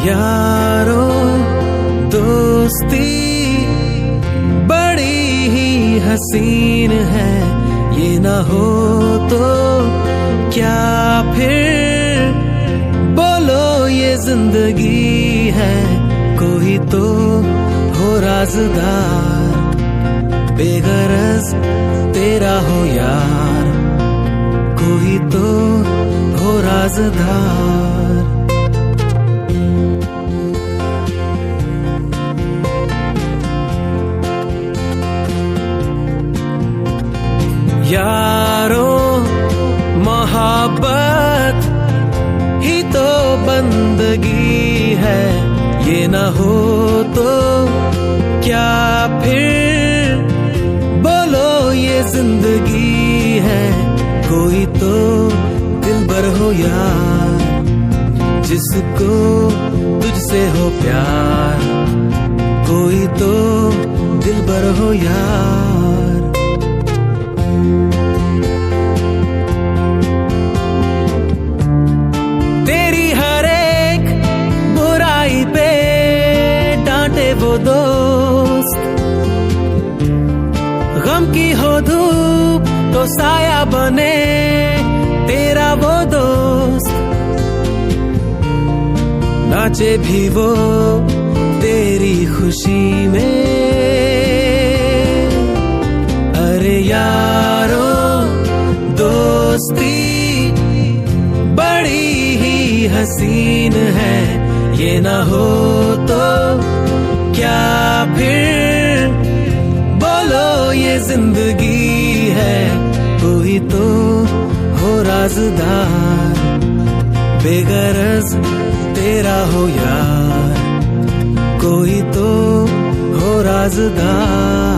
यारो दोस्ती बड़ी ही हसीन है, ये ना हो तो क्या फिर बोलो ये जिंदगी है। कोई तो हो राज़दार, बेगरज तेरा हो यार, कोई तो हो राज़दार। यारो मोहब्बत ही तो बंदगी है, ये ना हो तो क्या फिर बोलो ये जिंदगी है। कोई तो दिलबर हो यार, जिसको तुझसे हो प्यार, कोई तो दिलबर हो यार। तेरी हर एक बुराई पे डांटे वो दोस्त, गम की हो धूप तो साया बने तेरा वो दोस्त। नाचे भी वो तेरी खुशी में, अरे यारो दोस्ती बड़ी ही हसीन है, ये ना हो तो क्या फिर बोलो ये जिंदगी है। कोई तो हो राज़दार, बेगरज तेरा हो यार, कोई तो हो राज़दार।